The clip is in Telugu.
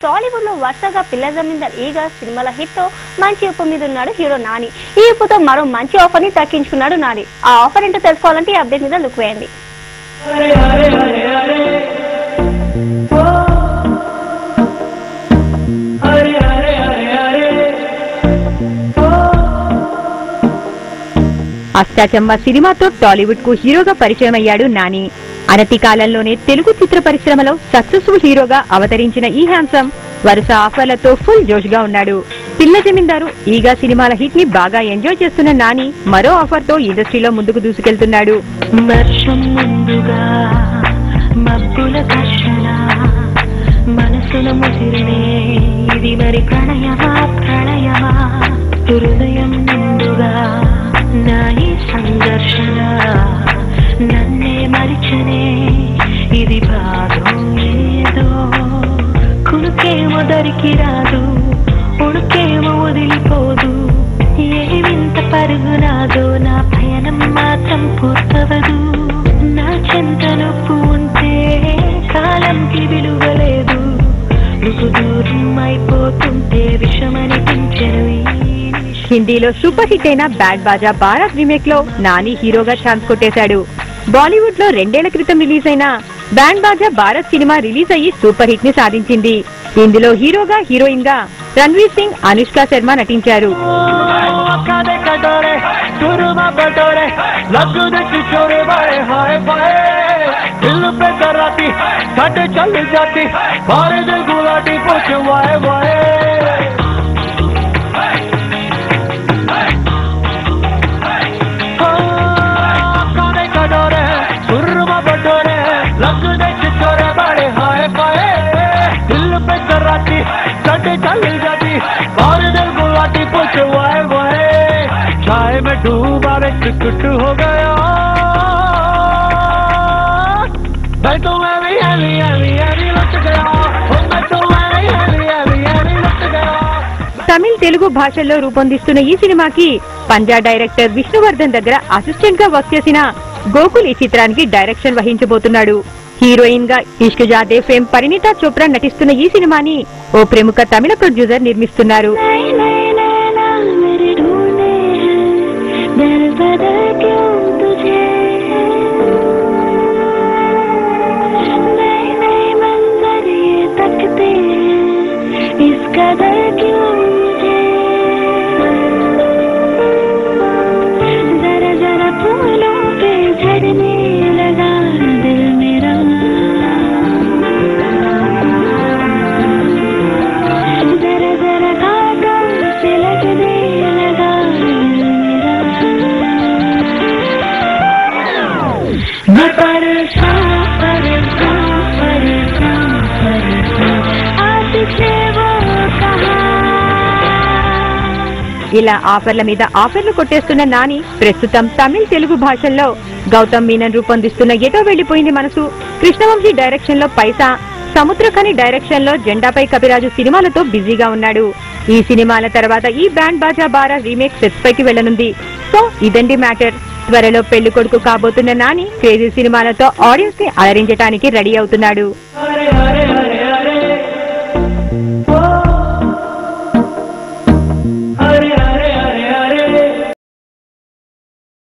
టాలీవుడ్ లో వరుసగా పిల్ల జమీందార్ ఈగ సినిమాల హిట్ తో మంచి ఉప్పు మీద ఉన్నాడు హీరో నాని. ఈ ఉప్పుతో మరో మంచి ఆఫర్ ని దక్కించుకున్నాడు నాని. ఆ ఆఫర్ ఏంటో తెలుసుకోవాలంటే ఈ అప్డేట్ మీద లుక్ వేయండి. అష్టాచమ్మ సినిమాతో టాలీవుడ్ కు హీరోగా పరిచయం అయ్యాడు నాని. అనతి కాలంలోనే తెలుగు చిత్ర పరిశ్రమలో సక్సెస్ఫుల్ హీరోగా అవతరించిన ఈ హ్యాండ్సమ్ వరుస ఆఫర్లతో ఫుల్ జోష్ గా ఉన్నాడు. పిల్ల జమీందారు ఈగా సినిమాల హిట్ ని బాగా ఎంజాయ్ చేస్తున్న నాని మరో ఆఫర్ తో ఇండస్ట్రీలో ముందుకు దూసుకెళ్తున్నాడు. సంఘర్షణ నన్నే మరిచనే ఇది భాగం ఏదో కునుకేమో దరికి రాదు ఉడుకేమో వదిలిపోదు ఏమింత పరుగునాదో నా పయనం మాత్రం పూర్తవదు నా చెంత నొప్పు ఉంటే కాలంకి విలువలేదు నువ్వు దూరం అయిపోతుంటే విషమనిపించను. హిందీలో సూపర్ హిట్ అయిన బ్యాడ్ బాజా భారత్ రీమేక్ లో నాని హీరోగా ఛాన్స్ కొట్టేశాడు. బాలీవుడ్ లో 2 ఏళ్ల క్రితం రిలీజ్ అయిన బ్యాండ్ బాజా భారత్ సినిమా రిలీజ్ అయ్యి సూపర్ హిట్ ని సాధించింది. ఇందులో హీరోగా హీరోయిన్ గా రణ్వీర్ సింగ్, అనుష్క శర్మ నటించారు. चाय में डूबा रे चिकट हो गया मैं तो लुट गया मैं तो लुट गया. తమిళ్, తెలుగు భాషల్లో రూపొందిస్తున్న ఈ సినిమాకి పంజాబ్ డైరెక్టర్ విష్ణువర్ధన్ దగ్గర అసిస్టెంట్ గా వర్క్ చేసిన గోకుల్ ఈ చిత్రానికి డైరెక్షన్ వహించబోతున్నాడు. హీరోయిన్ గా ఇష్క్ జాదే ఫేమ్ పరిణీతా చోప్రా నటిస్తున్న ఈ సినిమాని ఓ ప్రముఖ తమిళ ప్రొడ్యూసర్ నిర్మిస్తున్నారు. ఇలా ఆఫర్ల మీద ఆఫర్లు కొట్టేస్తున్న నాని ప్రస్తుతం తమిళ్, తెలుగు భాషల్లో గౌతమ్ మీనన్ రూపొందిస్తున్న ఎటో వెళ్లిపోయింది మనసు, కృష్ణవంశీ డైరెక్షన్ లో పైసా, సముద్రఖని డైరెక్షన్ లో జెండాపై కపిరాజు సినిమాలతో బిజీగా ఉన్నాడు. ఈ సినిమాల తర్వాత ఈ బ్యాండ్ బాజా భారత్ రీమేక్ సెట్స్ పైకి వెళ్లనుంది. సో ఇదండి మ్యాటర్. త్వరలో పెళ్లి కొడుకు కాబోతున్న నాని క్రేజీ సినిమాలతో ఆడియన్స్ ని అలరించడానికి రెడీ అవుతున్నాడు.